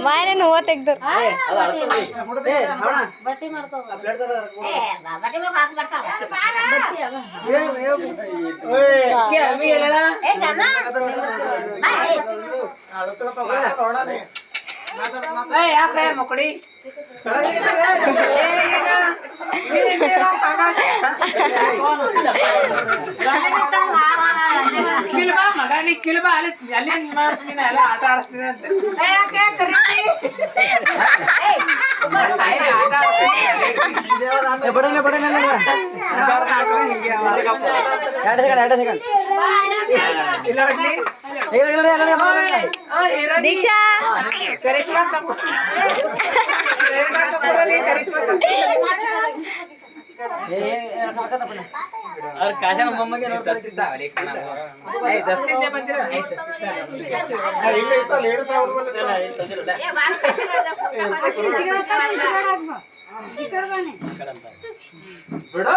ಮಾಯನ ಹೂವ ತೆಗ್ದು ಯಾಕೆ ಮಕ್ಕಳಿ ಕಿಲ್ಬಾ ಮಗ ನೀ ಕಿಲ್ಬಾ ಅಲ್ಲಿ ಮಾಡ್ತೀನಿ ಎಲ್ಲ ಆಟ ಆಡಿಸ್ತೀನಿ ಅಂತ ದೀಕ್ಷಾ ಅವ್ರ ಕಾಶನ ಮೊಮ್ಮಗೆ ನೋಡ್ತಿರ್ತಾವಲ್ಲ ಬಿಡೋ